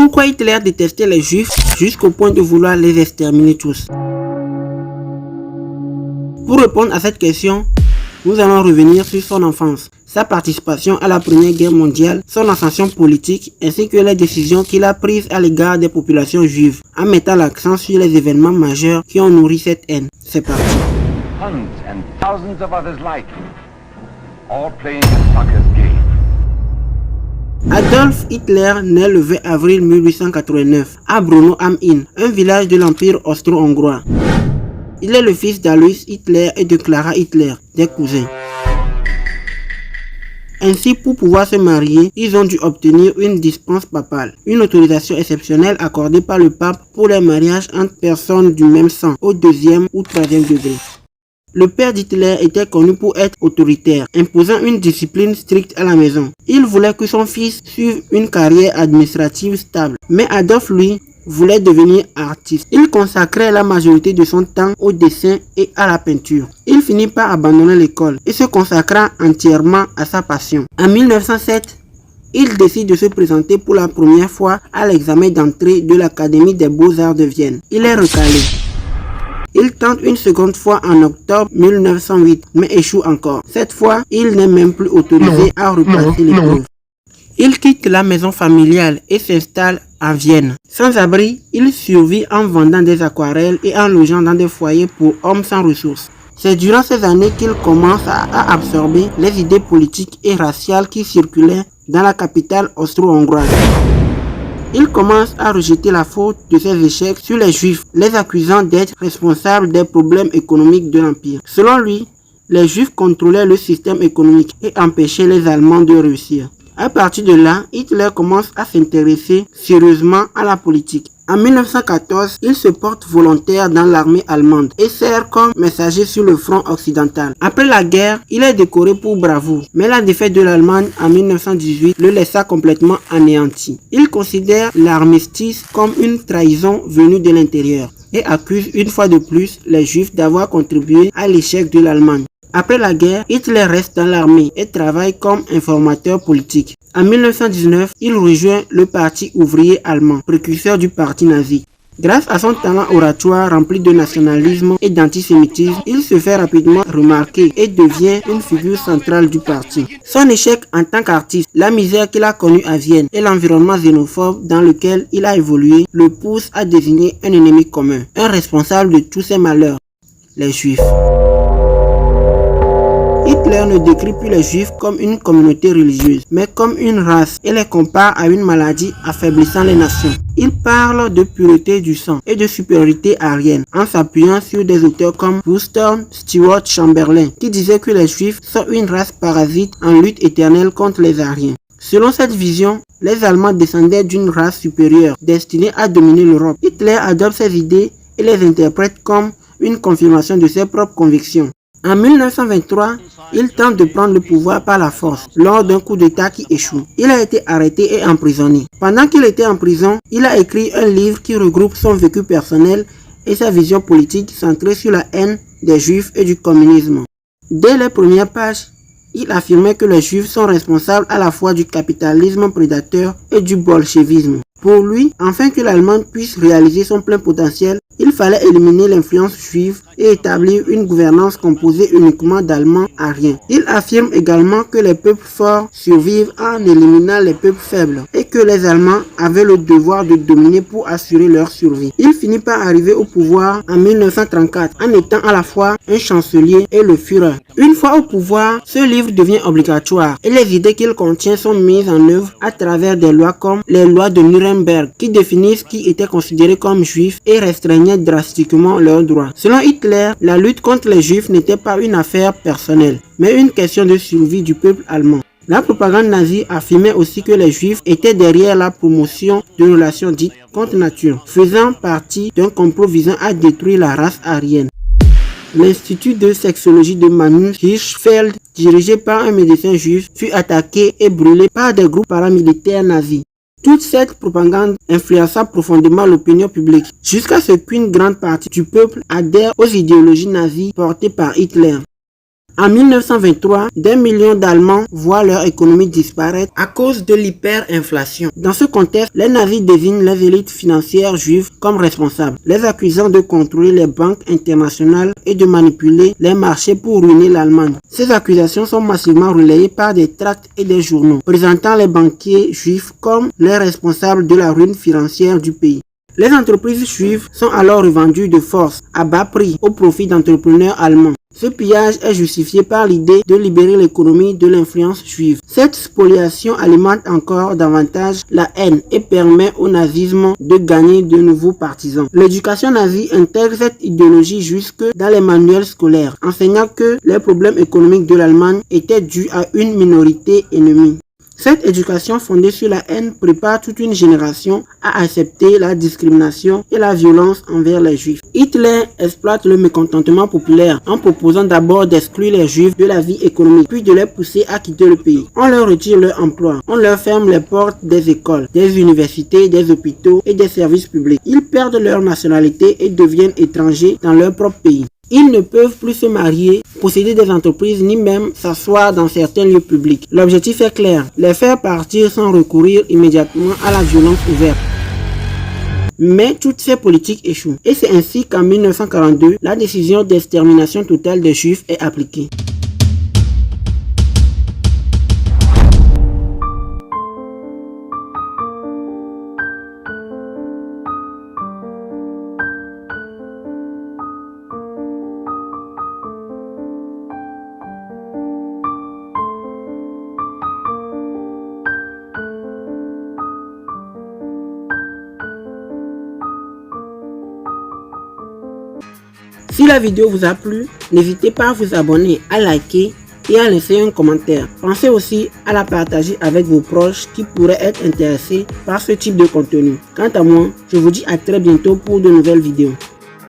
Pourquoi Hitler détestait les Juifs jusqu'au point de vouloir les exterminer tous? Pour répondre à cette question, nous allons revenir sur son enfance, sa participation à la Première Guerre mondiale, son ascension politique ainsi que les décisions qu'il a prises à l'égard des populations juives, en mettant l'accent sur les événements majeurs qui ont nourri cette haine. C'est parti. Tons and thousands of others like him, all playing a sucker's game. Adolf Hitler naît le 20 avril 1889 à Braunau am Inn, un village de l'Empire austro-hongrois. Il est le fils d'Alois Hitler et de Clara Hitler, des cousins. Ainsi, pour pouvoir se marier, ils ont dû obtenir une dispense papale, une autorisation exceptionnelle accordée par le pape pour les mariages entre personnes du même sang, au deuxième ou troisième degré. Le père d'Hitler était connu pour être autoritaire, imposant une discipline stricte à la maison. Il voulait que son fils suive une carrière administrative stable, mais Adolf, lui, voulait devenir artiste. Il consacrait la majorité de son temps au dessin et à la peinture. Il finit par abandonner l'école et se consacra entièrement à sa passion. En 1907, il décide de se présenter pour la première fois à l'examen d'entrée de l'Académie des Beaux-Arts de Vienne. Il est recalé. Il tente une seconde fois en octobre 1908, mais échoue encore. Cette fois, il n'est même plus autorisé à repasser l'épreuve. Il quitte la maison familiale et s'installe à Vienne. Sans abri, il survit en vendant des aquarelles et en logeant dans des foyers pour hommes sans ressources. C'est durant ces années qu'il commence à absorber les idées politiques et raciales qui circulaient dans la capitale austro-hongroise. Il commence à rejeter la faute de ses échecs sur les Juifs, les accusant d'être responsables des problèmes économiques de l'Empire. Selon lui, les Juifs contrôlaient le système économique et empêchaient les Allemands de réussir. À partir de là, Hitler commence à s'intéresser sérieusement à la politique. En 1914, il se porte volontaire dans l'armée allemande et sert comme messager sur le front occidental. Après la guerre, il est décoré pour bravoure, mais la défaite de l'Allemagne en 1918 le laissa complètement anéanti. Il considère l'armistice comme une trahison venue de l'intérieur et accuse une fois de plus les Juifs d'avoir contribué à l'échec de l'Allemagne. Après la guerre, Hitler reste dans l'armée et travaille comme informateur politique. En 1919, il rejoint le Parti ouvrier allemand, précurseur du parti nazi. Grâce à son talent oratoire rempli de nationalisme et d'antisémitisme, il se fait rapidement remarquer et devient une figure centrale du parti. Son échec en tant qu'artiste, la misère qu'il a connue à Vienne et l'environnement xénophobe dans lequel il a évolué le poussent à désigner un ennemi commun, un responsable de tous ses malheurs, les Juifs. Hitler ne décrit plus les Juifs comme une communauté religieuse, mais comme une race et les compare à une maladie affaiblissant les nations. Il parle de pureté du sang et de supériorité aryenne en s'appuyant sur des auteurs comme Woolston Stewart Chamberlain qui disaient que les Juifs sont une race parasite en lutte éternelle contre les Aryens. Selon cette vision, les Allemands descendaient d'une race supérieure destinée à dominer l'Europe. Hitler adopte ces idées et les interprète comme une confirmation de ses propres convictions. En 1923, il tente de prendre le pouvoir par la force lors d'un coup d'État qui échoue. Il a été arrêté et emprisonné. Pendant qu'il était en prison, il a écrit un livre qui regroupe son vécu personnel et sa vision politique centrée sur la haine des Juifs et du communisme. Dès les premières pages, il affirmait que les Juifs sont responsables à la fois du capitalisme prédateur et du bolchevisme. Pour lui, afin que l'Allemagne puisse réaliser son plein potentiel, il fallait éliminer l'influence juive et établir une gouvernance composée uniquement d'Allemands aryens. Il affirme également que les peuples forts survivent en éliminant les peuples faibles et que les Allemands avaient le devoir de dominer pour assurer leur survie. Il finit par arriver au pouvoir en 1934 en étant à la fois un chancelier et le Führer. Une fois au pouvoir, ce livre devient obligatoire et les idées qu'il contient sont mises en œuvre à travers des lois comme les lois de Nuremberg qui définissent qui était considéré comme juif et restreignaient drastiquement leurs droits. Selon Hitler, la lutte contre les Juifs n'était pas une affaire personnelle, mais une question de survie du peuple allemand. La propagande nazie affirmait aussi que les Juifs étaient derrière la promotion de relations dites contre nature, faisant partie d'un complot visant à détruire la race aryenne. L'Institut de sexologie de Magnus Hirschfeld, dirigé par un médecin juif, fut attaqué et brûlé par des groupes paramilitaires nazis. Toute cette propagande influença profondément l'opinion publique, jusqu'à ce qu'une grande partie du peuple adhère aux idéologies nazies portées par Hitler. En 1923, des millions d'Allemands voient leur économie disparaître à cause de l'hyperinflation. Dans ce contexte, les nazis désignent les élites financières juives comme responsables, les accusant de contrôler les banques internationales et de manipuler les marchés pour ruiner l'Allemagne. Ces accusations sont massivement relayées par des tracts et des journaux, présentant les banquiers juifs comme les responsables de la ruine financière du pays. Les entreprises juives sont alors revendues de force, à bas prix, au profit d'entrepreneurs allemands. Ce pillage est justifié par l'idée de libérer l'économie de l'influence juive. Cette spoliation alimente encore davantage la haine et permet au nazisme de gagner de nouveaux partisans. L'éducation nazie intègre cette idéologie jusque dans les manuels scolaires, enseignant que les problèmes économiques de l'Allemagne étaient dus à une minorité ennemie. Cette éducation fondée sur la haine prépare toute une génération à accepter la discrimination et la violence envers les juifs. Hitler exploite le mécontentement populaire en proposant d'abord d'exclure les juifs de la vie économique, puis de les pousser à quitter le pays. On leur retire leur emploi, on leur ferme les portes des écoles, des universités, des hôpitaux et des services publics. Ils perdent leur nationalité et deviennent étrangers dans leur propre pays. Ils ne peuvent plus se marier, posséder des entreprises, ni même s'asseoir dans certains lieux publics. L'objectif est clair, les faire partir sans recourir immédiatement à la violence ouverte. Mais toutes ces politiques échouent. Et c'est ainsi qu'en 1942, la décision d'extermination totale des Juifs est appliquée. Si la vidéo vous a plu, n'hésitez pas à vous abonner, à liker et à laisser un commentaire. Pensez aussi à la partager avec vos proches qui pourraient être intéressés par ce type de contenu. Quant à moi, je vous dis à très bientôt pour de nouvelles vidéos.